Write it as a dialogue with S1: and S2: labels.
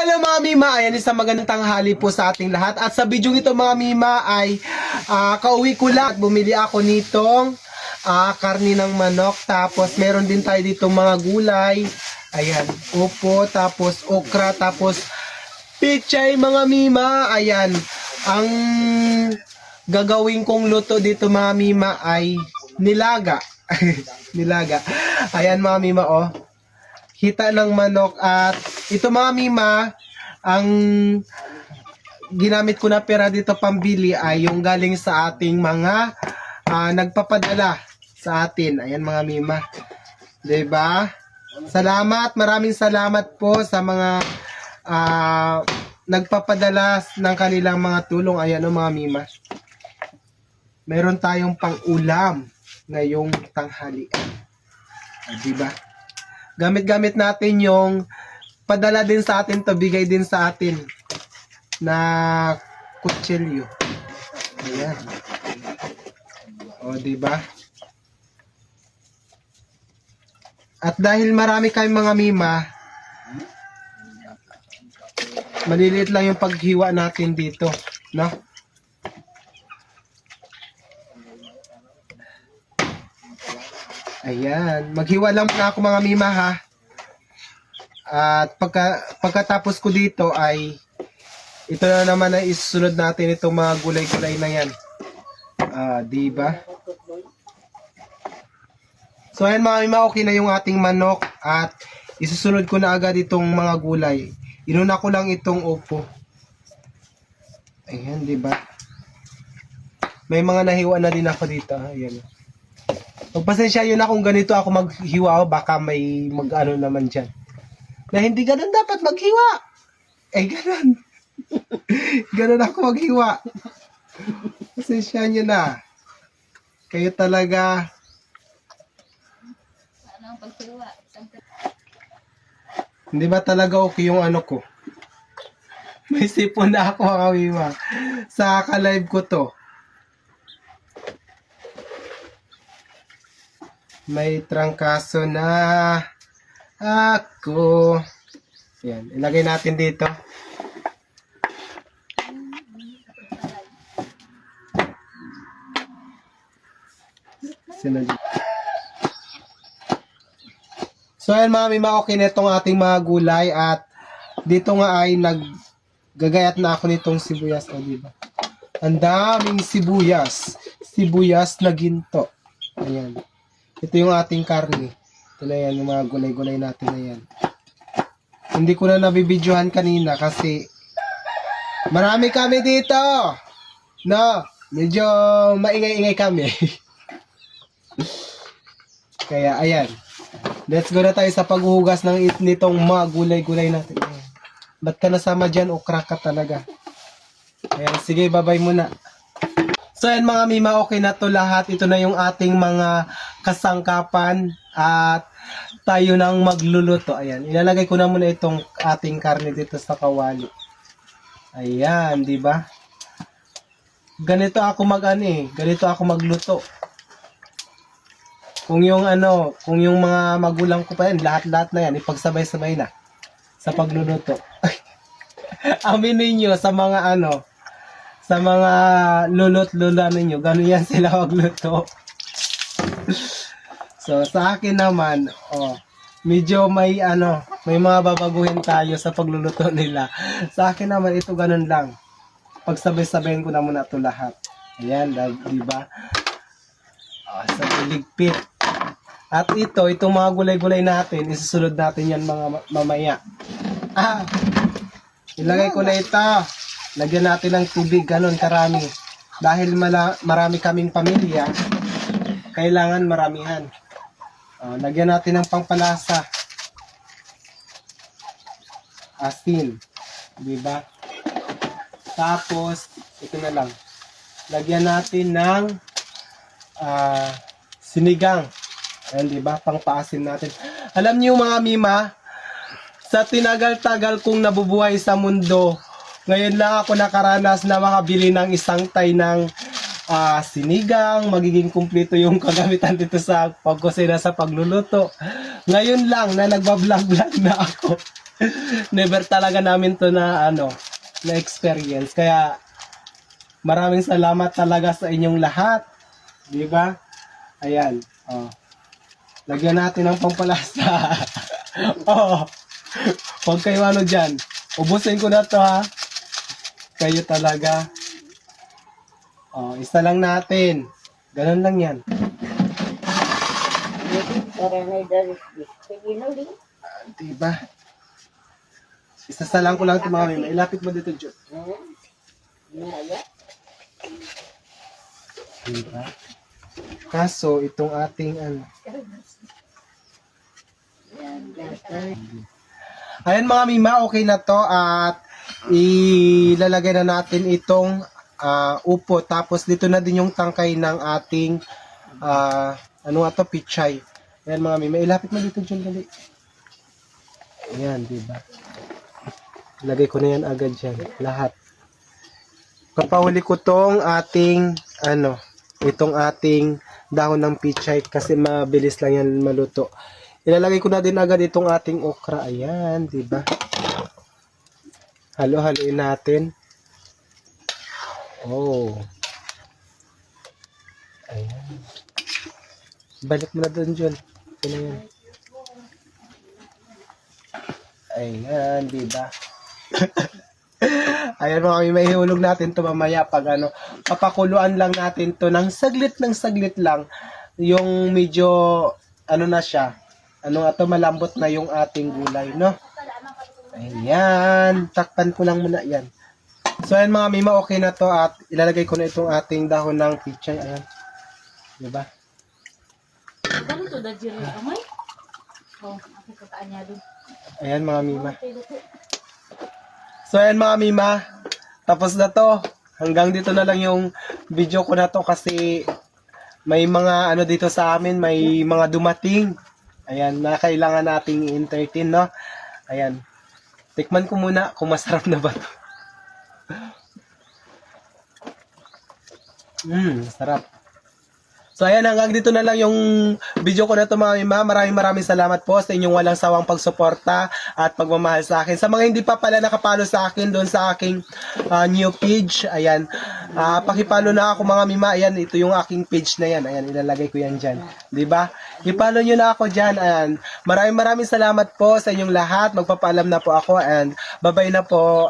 S1: Hello mga Mima, ayan isang magandang tanghali po sa ating lahat. At sa video ito mga Mima ay kauwi ko lang at bumili ako nitong karni ng manok. Tapos meron din tayo ditong mga gulay. Ayan, upo, tapos okra, tapos pichay mga Mima. Ayan, ang gagawin kong luto dito mga Mima ay nilaga. Nilaga. Ayan mga Mima, oh. Hita ng manok at ito mga Mima, ang ginamit ko na pera dito pambili ay yung galing sa ating mga nagpapadala sa atin. Ayan mga Mima. 'Di ba? Salamat, maraming salamat po sa mga nagpapadala ng kanilang mga tulong. Ayan o mga Mima. Meron tayong pang-ulam ngayong tanghalian. 'Di ba? Gamit-gamit natin yung padala din sa atin to, bigay din sa atin na kutsilyo. Ayan. O, diba? At dahil marami kayong mga Mima, maliliit lang yung paghiwa natin dito, no? Ayan, maghiwa lang muna ako mga Mima ha. At pagkatapos ko dito ay ito na naman na isusunod natin itong mga gulay-gulay na yan. Diba? So ayan mga Mima, okay na yung ating manok at isusunod ko na agad itong mga gulay. Inuna ko lang itong upo. Ayan, diba? May mga nahiwa na din ako dito. Ayan. Pagpasensya yun na kung ganito ako maghiwa, baka may mag-ano naman dyan. Na hindi ganun dapat maghiwa. Eh, ganun. Ganun ako maghiwa. Pasensya nyo na. Kayo talaga.
S2: Anong paghiwa?
S1: Hindi ba talaga okay yung ano ko? May sipon na ako mga Mima. Sa ka-live ko to. May trangkaso na ako. Yan, ilagay natin dito. Sinunod. So ayan mga Mima, okay na itong ating mga gulay at dito nga ay naggagayat na ako nitong sibuyas. O diba? Ang daming sibuyas. Sibuyas na ginto. Ayan. Ito yung ating karne. Ito na yan, yung mga gulay-gulay natin na yan. Hindi ko na nabibidyohan kanina kasi marami kami dito. No, medyo maingay-ingay kami. Kaya ayan. Let's go na tayo sa paghuhugas ng nitong mga gulay-gulay natin. Ayan. Ba't ka nasama dyan? Okra ka talaga. Ayan, sige, bye-bye muna. So ayan mga Mima, okay na to lahat. Ito na yung ating mga kasangkapan at tayo nang magluluto. Ayan, ilalagay ko na muna itong ating karne dito sa kawali. Ayan, di ba? Ganito ako ganito ako magluto. Kung yung mga magulang ko pa yan, lahat-lahat na yan, ipagsabay-sabay na sa pagluluto. Aminin nyo sa mga sa mga lulot-lula ninyo, gano'n yan sila magluto. So, sa akin naman, medyo may mga babaguhin tayo sa pagluluto nila. Sa akin naman, ito gano'n lang. Pagsabay-sabayin ko na muna ito lahat. Ayan, diba? Sa iligpit. At itong mga gulay-gulay natin, isusunod natin yan mga mamaya. Ilagay ko na ito. Lagyan natin ng tubig, ganun karami. Dahil marami kaming pamilya, kailangan maramihan. Lagyan natin ng pangpalasa. Asin. Diba? Tapos, ito na lang. Lagyan natin ng sinigang. Ayan, diba? Pangpaasin natin. Alam niyo mga Mima, sa tinagal-tagal kong nabubuhay sa mundo, ngayon lang ako nakaranas na makabili ng isang tay ng sinigang, magiging kumpleto yung kagamitan dito sa pagkusina sa pagluluto. Ngayon lang na nagbablog-vlog na ako. Never talaga namin to na na experience. Kaya maraming salamat talaga sa inyong lahat. Di ba? Ayan. Oh. Lagyan natin ng pampalasa. Oh. Huwag kayo dyan. Ubusin ko na to ha. Kayo talaga. Oh, isa lang natin. Ganun lang yan. Diba? Isasalang ko lang ito mga mima. Ilapit mo dito, Jo. Diba? Kaso, itong ating Ayan mga mima, okay na to at ilalagay na natin itong upo. Tapos dito na din yung tangkay ng ating pichay. Ayan mga mima, ilapit mo dito dyan dali. Ayan, diba? Lagay ko na yan agad dyan, lahat. Papahuli ko tong ating itong ating dahon ng pichay kasi mabilis lang yan maluto. Ilalagay ko na din agad itong ating okra. Ayan, diba? Halo-haloin natin. Oh. Ayan. Balik mo na doon, John. Ito na yan. Ayan, diba? Ayan mga kami, may ihulog natin to mamaya pag papakuluan lang natin to ng saglit lang. Yung medyo, na siya. Malambot na yung ating gulay, no? Ayan, takpan ko lang muna yan. So ayan mga mima, okay na to at ilalagay ko na itong ating dahon ng pichay. Ayan. Diba? Ayan mga mima. So ayan mga mima, tapos na to. Hanggang dito na lang yung video ko na to kasi may mga dito sa amin, may mga dumating. Ayan, na kailangan nating i-entertain, no? Ayan. Tikman ko muna kung masarap na ba to. Sarap. So ayan, hanggang dito na lang yung video ko na ito mga mima. Maraming salamat po sa inyong walang sawang pagsuporta at pagmamahal sa akin. Sa mga hindi pa pala nakapalo sa akin doon sa aking new page, ayan, pakipalo na ako mga mima. Ayan, ito yung aking page na yan. Ayan, ilalagay ko yan dyan. Diba? Ipalo nyo na ako dyan. Ayan. Maraming salamat po sa inyong lahat. Magpapaalam na po ako and bye-bye na po.